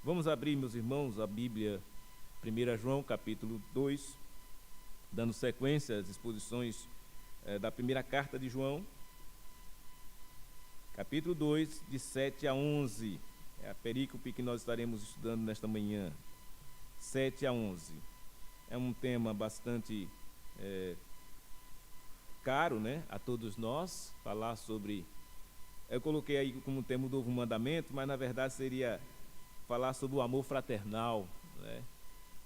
Vamos abrir, meus irmãos, a Bíblia, 1 João, capítulo 2, dando sequência às exposições da primeira carta de João, capítulo 2, de 7 a 11. É a perícope que nós estaremos estudando nesta manhã, 7 a 11. É um tema bastante caro, né, a todos nós, falar sobre... Eu coloquei aí como tema o novo mandamento, mas na verdade seria falar sobre o amor fraternal, né,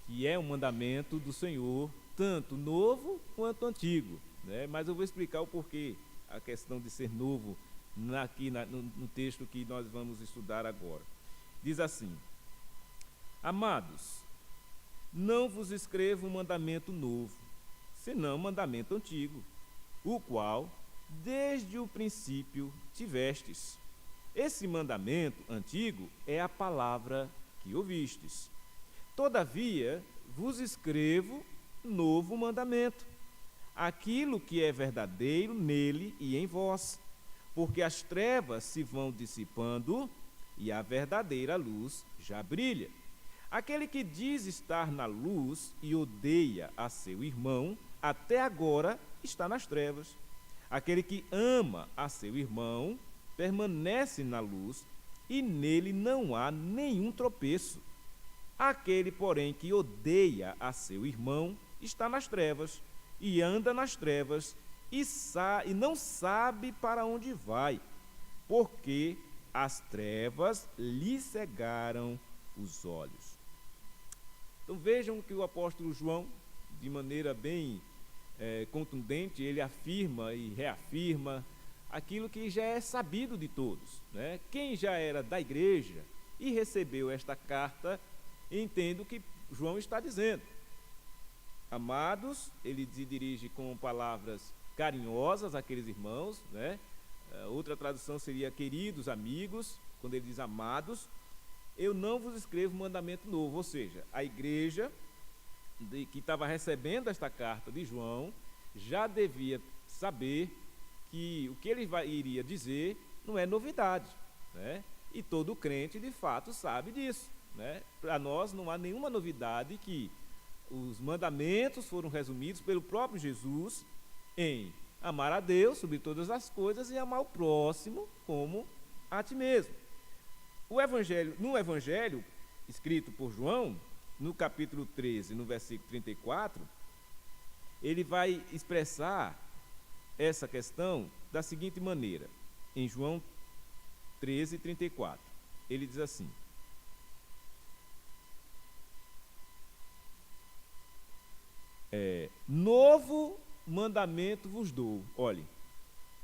que é um mandamento do Senhor, tanto novo quanto antigo, né, mas eu vou explicar o porquê, a questão de ser novo, no texto que nós vamos estudar agora. Diz assim: Amados, não vos escrevo um mandamento novo, senão um mandamento antigo, o qual desde o princípio tivestes. Esse mandamento antigo é a palavra que ouvistes. Todavia vos escrevo novo mandamento, aquilo que é verdadeiro nele e em vós, porque as trevas se vão dissipando e a verdadeira luz já brilha. Aquele que diz estar na luz e odeia a seu irmão, até agora está nas trevas. Aquele que ama a seu irmão permanece na luz e nele não há nenhum tropeço. Aquele, porém, que odeia a seu irmão está nas trevas e anda nas trevas e não sabe para onde vai, porque as trevas lhe cegaram os olhos. Então vejam que o apóstolo João, de maneira bem contundente, ele afirma e reafirma aquilo que já é sabido de todos, né? Quem já era da igreja e recebeu esta carta, entende o que João está dizendo. Amados, ele se dirige com palavras carinhosas àqueles irmãos, né? Outra tradução seria queridos amigos, quando ele diz amados. Eu não vos escrevo mandamento novo, ou seja, a igreja que estava recebendo esta carta de João já devia saber que o que ele iria dizer não é novidade, né? E todo crente de fato sabe disso, né? Para nós não há nenhuma novidade que os mandamentos foram resumidos pelo próprio Jesus em amar a Deus sobre todas as coisas e amar o próximo como a ti mesmo. No evangelho escrito por João, no capítulo 13, no versículo 34, ele vai expressar essa questão da seguinte maneira, em João 13, 34. Ele diz assim: novo mandamento vos dou, olhe,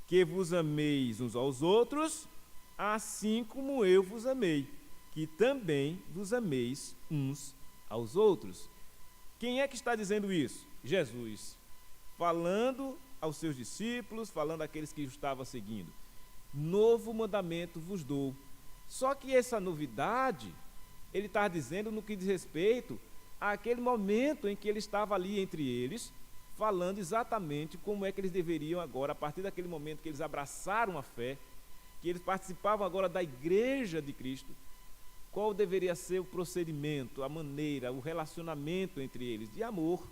que vos ameis uns aos outros, assim como eu vos amei, que também vos ameis uns aos outros. Quem é que está dizendo isso? Jesus, falando aos seus discípulos, falando àqueles que o estavam seguindo. Novo mandamento vos dou. Só que essa novidade, ele está dizendo no que diz respeito àquele momento em que ele estava ali entre eles, falando exatamente como é que eles deveriam agora, a partir daquele momento que eles abraçaram a fé, que eles participavam agora da igreja de Cristo, qual deveria ser o procedimento, a maneira, o relacionamento entre eles, de amor.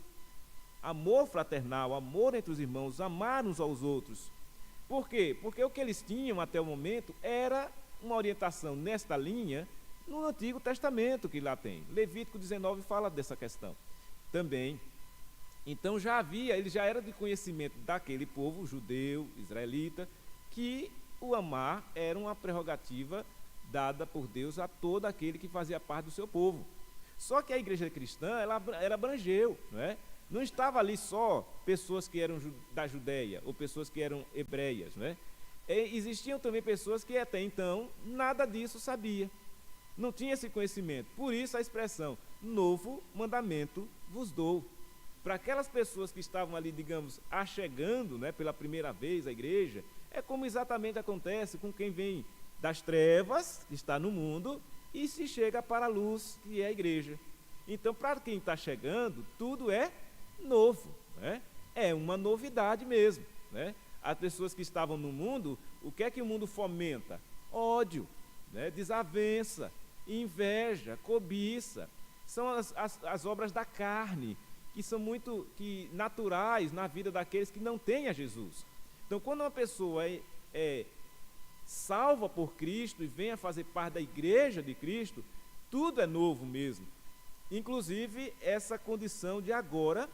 Amor fraternal, amor entre os irmãos, amar uns aos outros. Por quê? Porque o que eles tinham até o momento era uma orientação nesta linha no Antigo Testamento que lá tem. Levítico 19 fala dessa questão também. Então ele já era de conhecimento daquele povo judeu, israelita, que o amar era uma prerrogativa dada por Deus a todo aquele que fazia parte do seu povo. Só que a igreja cristã, ela abrangeu, não é? Não estava ali só pessoas que eram da Judéia ou pessoas que eram hebreias, né? Existiam também pessoas que até então nada disso sabia, não tinha esse conhecimento. Por isso a expressão novo mandamento vos dou. Para aquelas pessoas que estavam ali, digamos, achegando, né, pela primeira vez à igreja, é como exatamente acontece com quem vem das trevas, que está no mundo, e se chega para a luz, que é a igreja. Então, para quem está chegando, tudo é novo, né? É uma novidade mesmo, né? As pessoas que estavam no mundo, o que é que o mundo fomenta? Ódio, né? Desavença, inveja, cobiça. São as obras da carne, que são muito naturais na vida daqueles que não têm a Jesus. Então, quando uma pessoa é salva por Cristo e vem a fazer parte da igreja de Cristo, tudo é novo mesmo. Inclusive, essa condição de agora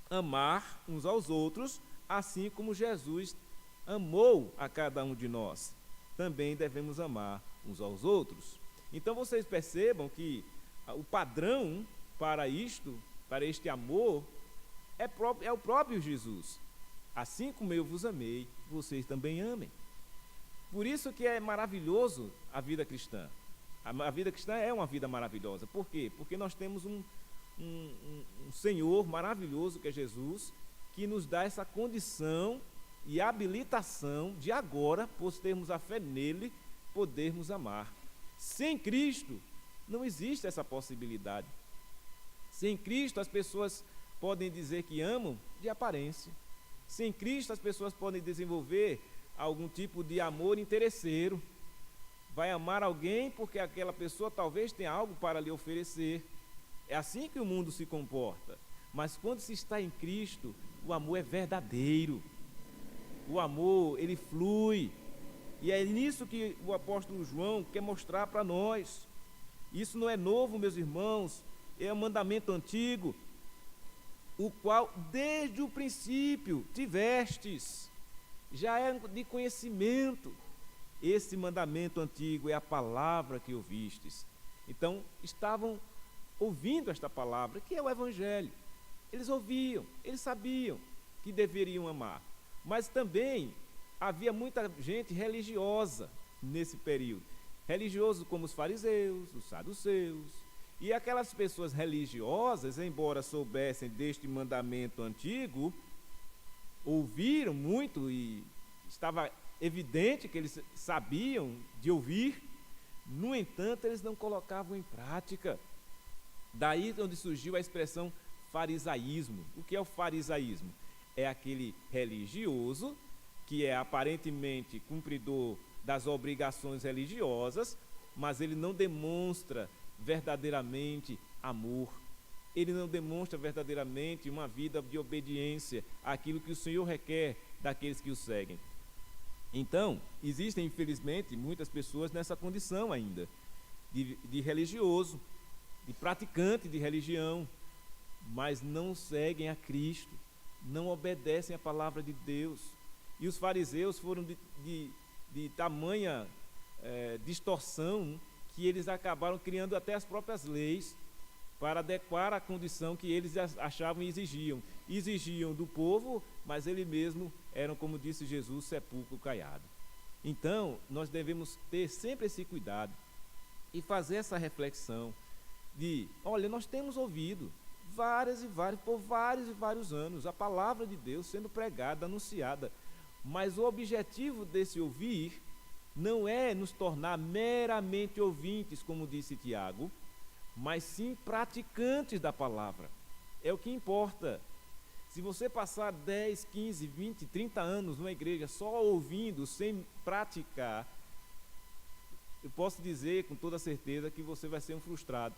amar uns aos outros, assim como Jesus amou a cada um de nós. Também devemos amar uns aos outros. Então, vocês percebam que o padrão para este amor, é o próprio Jesus. Assim como eu vos amei, vocês também amem. Por isso que é maravilhoso a vida cristã. A vida cristã é uma vida maravilhosa. Por quê? Porque nós temos um Senhor maravilhoso, que é Jesus, que nos dá essa condição e habilitação de agora, por termos a fé nele, podermos amar. Sem Cristo, não existe essa possibilidade. Sem Cristo, as pessoas podem dizer que amam de aparência. Sem Cristo, as pessoas podem desenvolver algum tipo de amor interesseiro. Vai amar alguém porque aquela pessoa talvez tenha algo para lhe oferecer. É assim que o mundo se comporta. Mas quando se está em Cristo, o amor é verdadeiro. O amor, ele flui. E é nisso que o apóstolo João quer mostrar para nós. Isso não é novo, meus irmãos, é um mandamento antigo, o qual desde o princípio tivestes. Já é de conhecimento. Esse mandamento antigo é a palavra que ouvistes. Então, estavam ouvindo esta palavra, que é o Evangelho. Eles ouviam, eles sabiam que deveriam amar. Mas também havia muita gente religiosa nesse período. Religiosos como os fariseus, os saduceus. E aquelas pessoas religiosas, embora soubessem deste mandamento antigo, ouviram muito e estava evidente que eles sabiam de ouvir. No entanto, eles não colocavam em prática. Daí onde surgiu a expressão farisaísmo. O que é o farisaísmo? É aquele religioso que é aparentemente cumpridor das obrigações religiosas, mas ele não demonstra verdadeiramente amor. Ele não demonstra verdadeiramente uma vida de obediência àquilo que o Senhor requer daqueles que o seguem. Então, existem, infelizmente, muitas pessoas nessa condição ainda, de religioso, de praticante de religião, mas não seguem a Cristo, não obedecem à palavra de Deus. E os fariseus foram de tamanha distorção que eles acabaram criando até as próprias leis para adequar a condição que eles achavam e exigiam. Exigiam do povo, mas eles mesmos eram, como disse Jesus, sepulcro caiado. Então, nós devemos ter sempre esse cuidado e fazer essa reflexão de, olha, nós temos ouvido por vários e vários anos, a palavra de Deus sendo pregada, anunciada, mas o objetivo desse ouvir não é nos tornar meramente ouvintes, como disse Tiago, mas sim praticantes da palavra. É o que importa. Se você passar 10, 15, 20, 30 anos numa igreja só ouvindo, sem praticar, eu posso dizer com toda certeza que você vai ser um frustrado,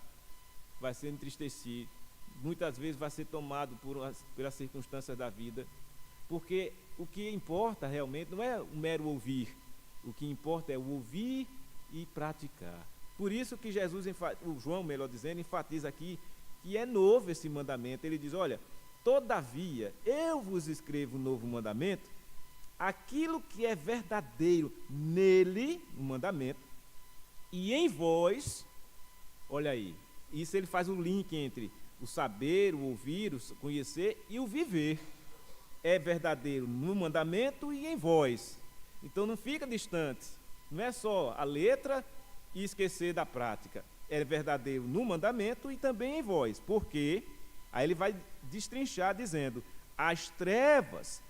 vai ser entristecido, muitas vezes vai ser tomado pelas circunstâncias da vida, porque o que importa realmente não é o mero ouvir, o que importa é o ouvir e praticar. Por isso que o João, melhor dizendo, enfatiza aqui que é novo esse mandamento. Ele diz, olha, todavia eu vos escrevo um novo mandamento, aquilo que é verdadeiro nele, no mandamento, e em vós, olha aí, isso ele faz o link entre o saber, o ouvir, o conhecer e o viver. É verdadeiro no mandamento e em vós. Então não fica distante, não é só a letra e esquecer da prática. É verdadeiro no mandamento e também em vós. Porque aí ele vai destrinchar dizendo, as trevas,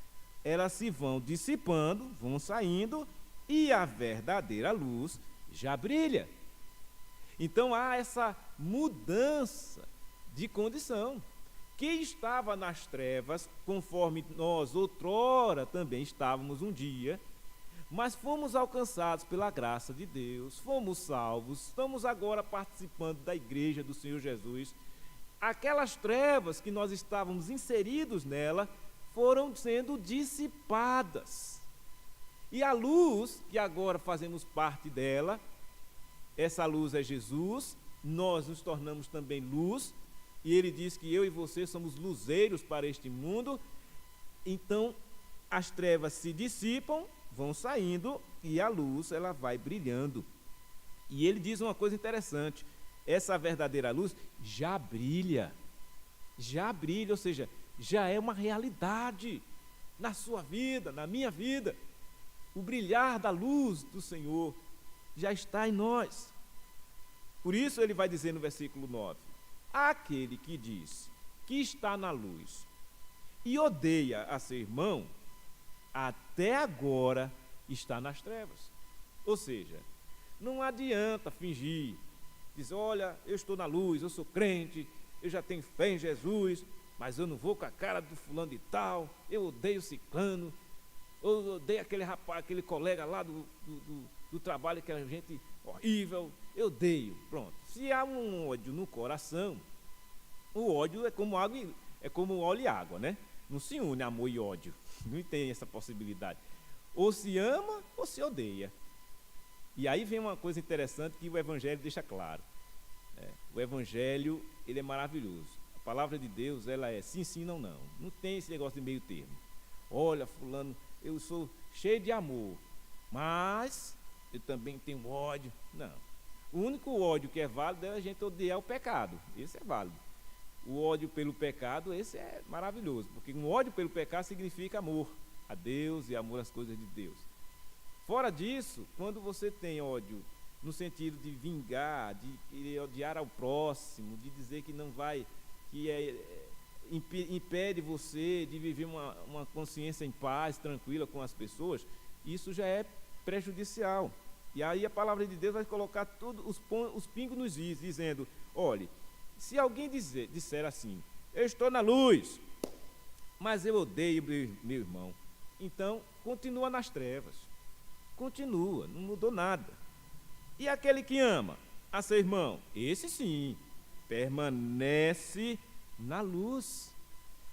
elas se vão dissipando, vão saindo, e a verdadeira luz já brilha. Então há essa mudança de condição. Quem estava nas trevas, conforme nós outrora também estávamos um dia, mas fomos alcançados pela graça de Deus, fomos salvos, estamos agora participando da igreja do Senhor Jesus. Aquelas trevas que nós estávamos inseridos nela foram sendo dissipadas. E a luz, que agora fazemos parte dela, essa luz é Jesus, nós nos tornamos também luz, e ele diz que eu e você somos luzeiros para este mundo. Então, as trevas se dissipam, vão saindo, e a luz, ela vai brilhando. E ele diz uma coisa interessante: essa verdadeira luz já brilha, ou seja, já é uma realidade na sua vida, na minha vida. O brilhar da luz do Senhor já está em nós. Por isso ele vai dizer no versículo 9: aquele que diz que está na luz e odeia a seu irmão, até agora está nas trevas. Ou seja, não adianta fingir, dizer: olha, eu estou na luz, eu sou crente, eu já tenho fé em Jesus, mas eu não vou com a cara do fulano de tal, eu odeio ciclano, eu odeio aquele rapaz, aquele colega lá do trabalho, que é gente horrível, eu odeio. Pronto. Se há um ódio no coração, o ódio é como água, é como óleo e água, né? Não se une amor e ódio, não tem essa possibilidade. Ou se ama ou se odeia. E aí vem uma coisa interessante que o Evangelho deixa claro. O Evangelho, ele é maravilhoso. A palavra de Deus, ela é sim, sim, não, não. Não tem esse negócio de meio termo. Olha, fulano, eu sou cheio de amor, mas eu também tenho ódio. Não. O único ódio que é válido é a gente odiar o pecado. Esse é válido. O ódio pelo pecado, esse é maravilhoso, porque um ódio pelo pecado significa amor a Deus e amor às coisas de Deus. Fora disso, quando você tem ódio no sentido de vingar, de querer odiar ao próximo, de dizer que não vai, que impede você de viver uma consciência em paz, tranquila com as pessoas, isso já é prejudicial. E aí a palavra de Deus vai colocar todos os pingos nos is, dizendo: olhe, se alguém disser assim: eu estou na luz, mas eu odeio meu irmão, então continua nas trevas, continua, não mudou nada. E aquele que ama a seu irmão, esse sim, permanece na luz.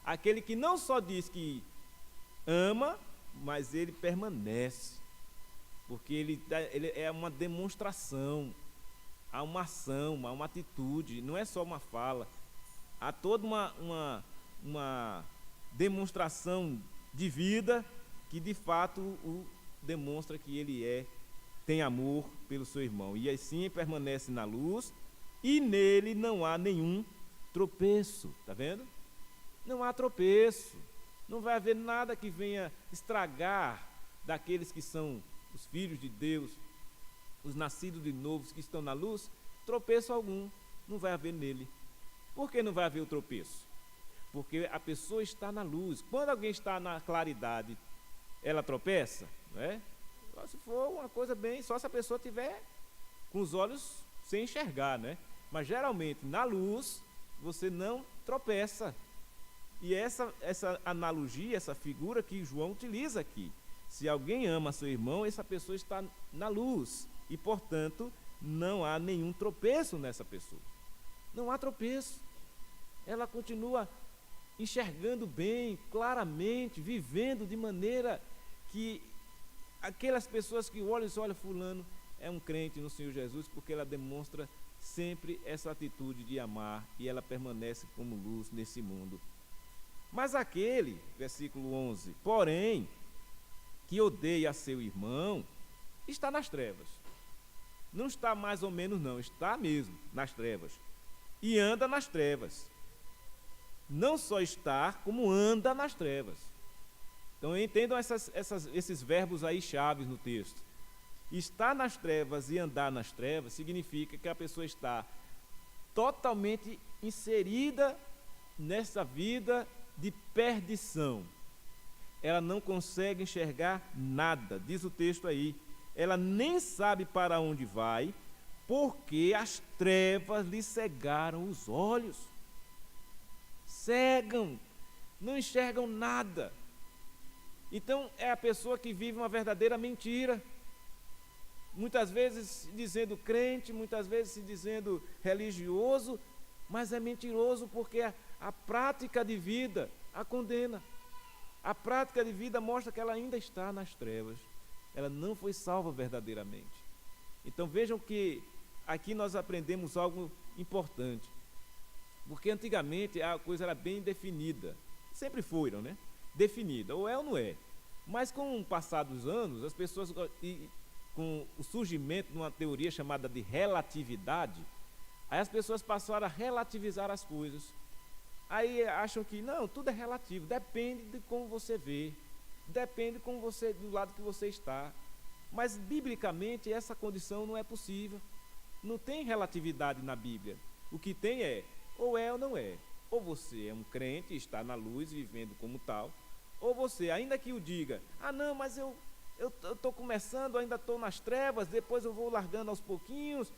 Aquele que não só diz que ama, mas ele permanece, porque ele é uma demonstração, há uma ação, há uma atitude, não é só uma fala, há toda uma demonstração de vida que de fato o demonstra que ele tem amor pelo seu irmão, e assim permanece na luz, e nele não há nenhum tropeço. Está vendo? Não há tropeço, não vai haver nada que venha estragar daqueles que são os filhos de Deus, os nascidos de novos que estão na luz. Tropeço algum não vai haver nele. Por que não vai haver o tropeço? Porque a pessoa está na luz. Quando alguém está na claridade, ela tropeça, não é? Só se for uma coisa bem, só se a pessoa tiver com os olhos sem enxergar, né? Mas geralmente na luz você não tropeça. E essa analogia, essa figura que João utiliza aqui: se alguém ama seu irmão, essa pessoa está na luz, e portanto não há nenhum tropeço nessa pessoa. Não há tropeço. Ela continua enxergando bem, claramente, vivendo de maneira que aquelas pessoas que olham e dizem: olha, fulano é um crente no Senhor Jesus, porque ela demonstra sempre essa atitude de amar, e ela permanece como luz nesse mundo. Mas aquele, versículo 11, porém, que odeia seu irmão, está nas trevas. Não está mais ou menos não, está mesmo nas trevas. E anda nas trevas. Não só está, como anda nas trevas. Então entendam esses verbos aí chaves no texto. Estar nas trevas e andar nas trevas significa que a pessoa está totalmente inserida nessa vida de perdição. Ela não consegue enxergar nada, diz o texto aí. Ela nem sabe para onde vai, porque as trevas lhe cegaram os olhos. Cegam, não enxergam nada. Então, é a pessoa que vive uma verdadeira mentira. Muitas vezes se dizendo crente, muitas vezes se dizendo religioso, mas é mentiroso porque a prática de vida a condena. A prática de vida mostra que ela ainda está nas trevas. Ela não foi salva verdadeiramente. Então vejam que aqui nós aprendemos algo importante. Porque antigamente a coisa era bem definida. Sempre foram, né? Definida, ou é ou não é. Mas com o passar dos anos, as pessoas, com o surgimento de uma teoria chamada de relatividade, aí as pessoas passaram a relativizar as coisas. Aí acham que não, tudo é relativo, depende de como você vê, depende como você, do lado que você está. Mas biblicamente essa condição não é possível. Não tem relatividade na Bíblia. O que tem é ou não é. Ou você é um crente, está na luz, vivendo como tal, ou você, ainda que o diga, não, mas eu estou começando, ainda estou nas trevas, depois eu vou largando aos pouquinhos.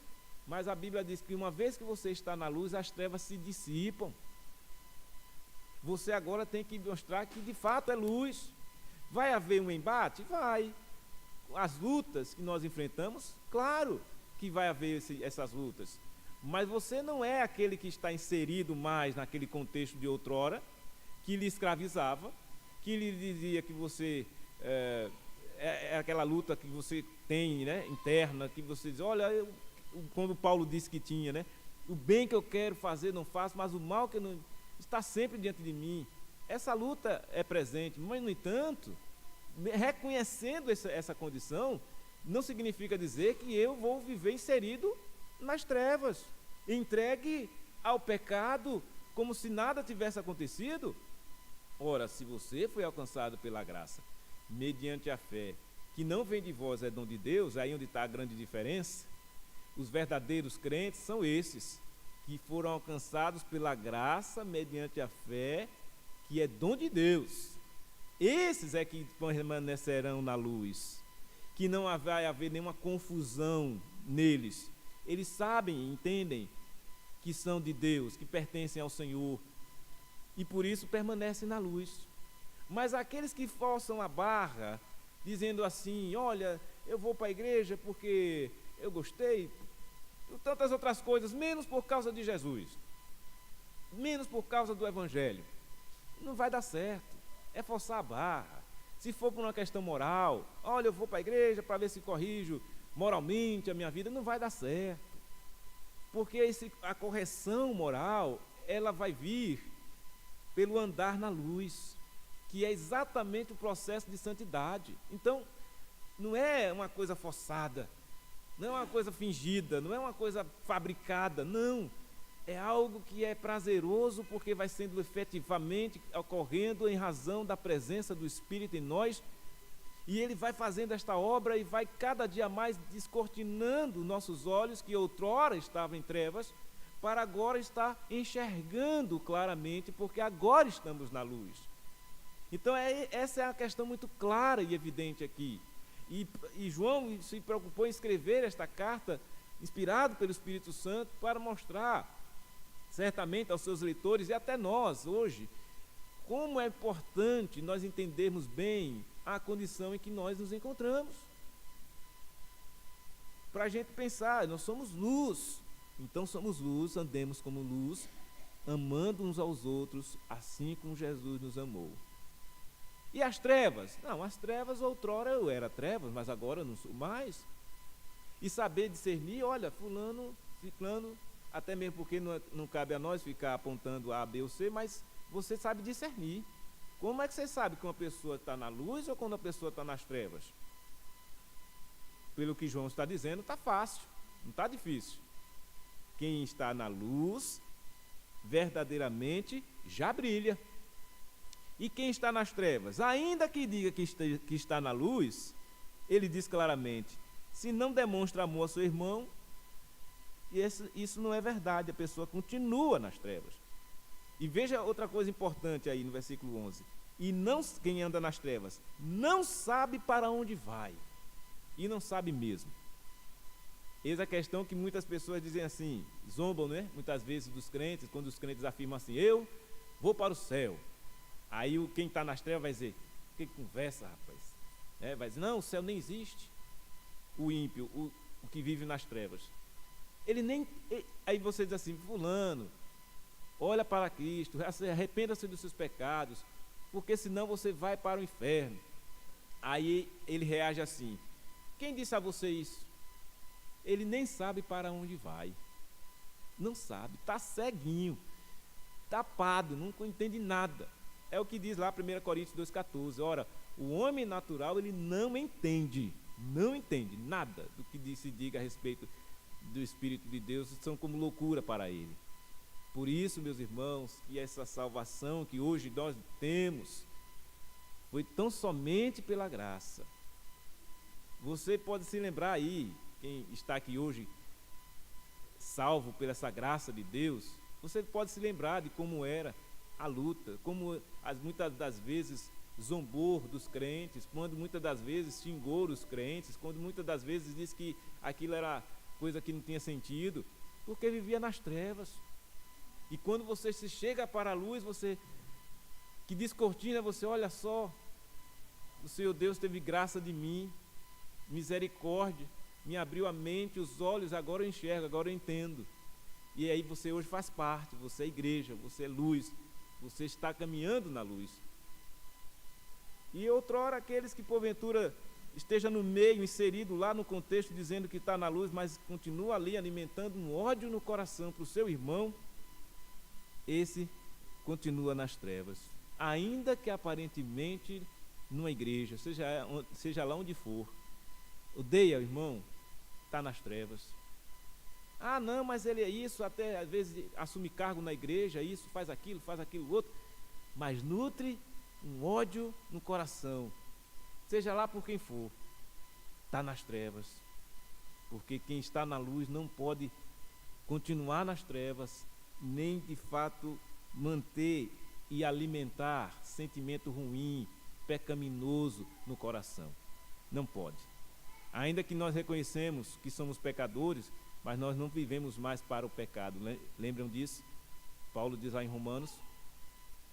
Mas a Bíblia diz que uma vez que você está na luz, as trevas se dissipam. Você agora tem que mostrar que de fato é luz. Vai haver um embate? Vai. As lutas que nós enfrentamos, claro que vai haver essas lutas. Mas você não é aquele que está inserido mais naquele contexto de outrora, que lhe escravizava, que lhe dizia que você é aquela luta que você tem, né, interna, que você diz, olha, como Paulo disse que tinha, né, o bem que eu quero fazer não faço, mas o mal que eu não está sempre diante de mim. Essa luta é presente, mas no entanto, reconhecendo essa condição, não significa dizer que eu vou viver inserido nas trevas, entregue ao pecado, como se nada tivesse acontecido. Ora, se você foi alcançado pela graça, mediante a fé, que não vem de vós, é dom de Deus, aí onde está a grande diferença. Os verdadeiros crentes são esses, que foram alcançados pela graça, mediante a fé, que é dom de Deus. Esses é que permanecerão na luz, que não vai haver nenhuma confusão neles. Eles sabem, entendem que são de Deus, que pertencem ao Senhor, e por isso permanecem na luz. Mas aqueles que forçam a barra, dizendo assim, olha, eu vou para a igreja porque eu gostei, e tantas outras coisas, menos por causa de Jesus, menos por causa do Evangelho, não vai dar certo. É forçar a barra. Se for por uma questão moral, olha, eu vou para a igreja para ver se corrijo moralmente a minha vida, não vai dar certo. Porque a correção moral, ela vai vir pelo andar na luz, que é exatamente o processo de santidade. Então, não é uma coisa forçada, não é uma coisa fingida, não é uma coisa fabricada, não. É algo que é prazeroso porque vai sendo efetivamente ocorrendo em razão da presença do Espírito em nós, e ele vai fazendo esta obra e vai cada dia mais descortinando nossos olhos, que outrora estavam em trevas, para agora estar enxergando claramente, porque agora estamos na luz. Então essa é a questão muito clara e evidente aqui. E João se preocupou em escrever esta carta, inspirado pelo Espírito Santo, para mostrar certamente aos seus leitores e até nós hoje, como é importante nós entendermos bem a condição em que nós nos encontramos. Para a gente pensar, nós somos luz, então somos luz, andemos como luz, amando uns aos outros, assim como Jesus nos amou. E as trevas? Não, as trevas outrora eu era trevas, mas agora eu não sou mais. E saber discernir, olha, fulano, ciclano, até mesmo porque não cabe a nós ficar apontando A, B ou C, mas você sabe discernir. Como é que você sabe que uma pessoa está na luz ou quando a pessoa está nas trevas? Pelo que João está dizendo, está fácil, não está difícil. Quem está na luz, verdadeiramente já brilha. E quem está nas trevas, ainda que diga que está na luz, ele diz claramente, se não demonstra amor ao seu irmão, isso não é verdade, a pessoa continua nas trevas. E veja outra coisa importante aí no versículo 11. E quem anda nas trevas não sabe para onde vai. E não sabe mesmo. Eis a questão que muitas pessoas dizem assim, zombam, né? Muitas vezes dos crentes, quando os crentes afirmam assim, eu vou para o céu. Aí quem está nas trevas vai dizer, Que conversa, rapaz. Vai dizer, não, o céu nem existe. O ímpio, o que vive nas trevas. Ele nem. Aí você diz assim, fulano, olha para Cristo, arrependa-se dos seus pecados, porque senão você vai para o inferno. Aí ele reage assim, quem disse a você isso? Ele nem sabe para onde vai. Não sabe, está ceguinho, tapado, não entende nada. É o que diz lá 1 Coríntios 2,14. Ora, o homem natural, ele não entende nada do que se diga a respeito do Espírito de Deus, são como loucura para ele. Por isso, meus irmãos, que essa salvação que hoje nós temos foi tão somente pela graça. Você pode se lembrar aí, quem está aqui hoje, salvo por essa graça de Deus, você pode se lembrar de como era a luta, como muitas das vezes zombou dos crentes, quando muitas das vezes xingou os crentes, quando muitas das vezes disse que aquilo era coisa que não tinha sentido, porque vivia nas trevas. E quando você se chega para a luz, você que descortina, você olha só, o Senhor Deus teve graça de mim, misericórdia, me abriu a mente, os olhos, agora eu enxergo, agora eu entendo. E aí você hoje faz parte, você é igreja, você é luz, você está caminhando na luz. E outrora aqueles que porventura esteja no meio, inserido lá no contexto, dizendo que está na luz, mas continua ali alimentando um ódio no coração para o seu irmão, esse continua nas trevas, ainda que aparentemente numa igreja, seja lá onde for, odeia o irmão, está nas trevas. Ah, não, mas ele é isso, até às vezes assume cargo na igreja, isso, faz aquilo outro, mas nutre um ódio no coração, seja lá por quem for, está nas trevas, porque quem está na luz não pode continuar nas trevas, nem de fato manter e alimentar sentimento ruim, pecaminoso no coração. Não pode. Ainda que nós reconhecemos que somos pecadores, mas nós não vivemos mais para o pecado. Lembram disso? Paulo diz lá em Romanos,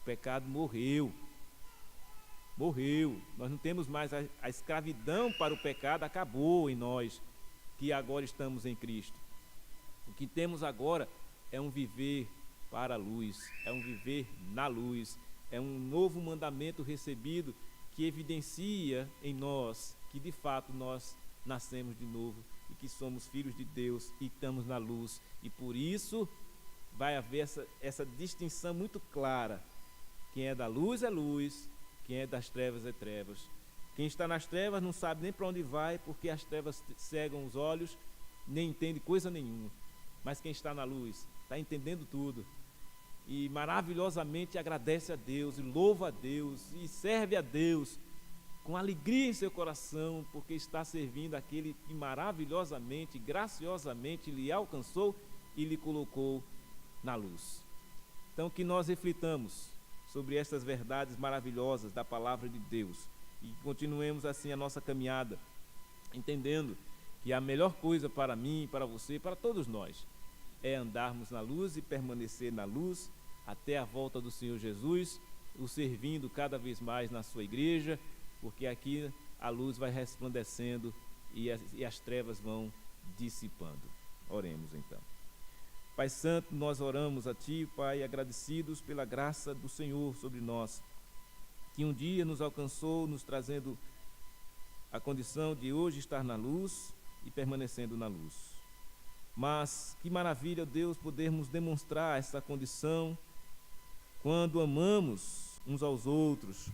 o pecado morreu. Nós não temos mais a escravidão para o pecado, acabou em nós, que agora estamos em Cristo. O que temos agora é um viver para a luz, é um viver na luz, é um novo mandamento recebido que evidencia em nós que de fato nós nascemos de novo e que somos filhos de Deus e estamos na luz. E por isso vai haver essa distinção muito clara. Quem é da luz é luz, quem é das trevas é trevas. Quem está nas trevas não sabe nem para onde vai, porque as trevas cegam os olhos, nem entende coisa nenhuma. Mas quem está na luz está entendendo tudo e maravilhosamente agradece a Deus e louva a Deus e serve a Deus com alegria em seu coração, porque está servindo aquele que maravilhosamente, graciosamente lhe alcançou e lhe colocou na luz. Então que nós reflitamos sobre estas verdades maravilhosas da palavra de Deus e continuemos assim a nossa caminhada, entendendo que a melhor coisa para mim, para você, para todos nós, é andarmos na luz e permanecer na luz até a volta do Senhor Jesus, o servindo cada vez mais na sua igreja, porque aqui a luz vai resplandecendo e as trevas vão dissipando. Oremos então. Pai Santo, nós oramos a Ti, Pai, agradecidos pela graça do Senhor sobre nós, que um dia nos alcançou, nos trazendo a condição de hoje estar na luz e permanecendo na luz. Mas que maravilha, Deus, podermos demonstrar essa condição quando amamos uns aos outros,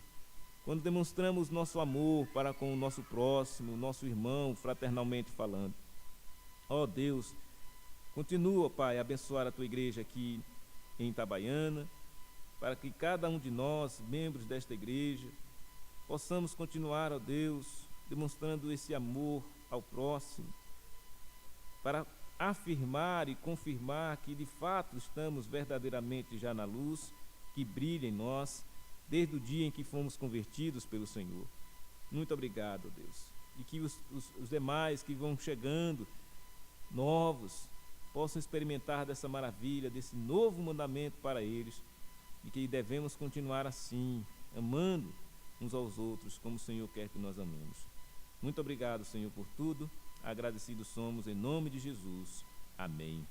quando demonstramos nosso amor para com o nosso próximo, nosso irmão, fraternalmente falando. Ó Deus, continua, Pai, a abençoar a Tua igreja aqui em Itabaiana, para que cada um de nós, membros desta igreja, possamos continuar, ó Deus, demonstrando esse amor ao próximo, para afirmar e confirmar que de fato estamos verdadeiramente já na luz, que brilha em nós, desde o dia em que fomos convertidos pelo Senhor. Muito obrigado, Deus. E que os demais que vão chegando, novos, possam experimentar dessa maravilha, desse novo mandamento para eles, e que devemos continuar assim, amando uns aos outros, como o Senhor quer que nós amemos. Muito obrigado, Senhor, por tudo. Agradecidos somos em nome de Jesus. Amém.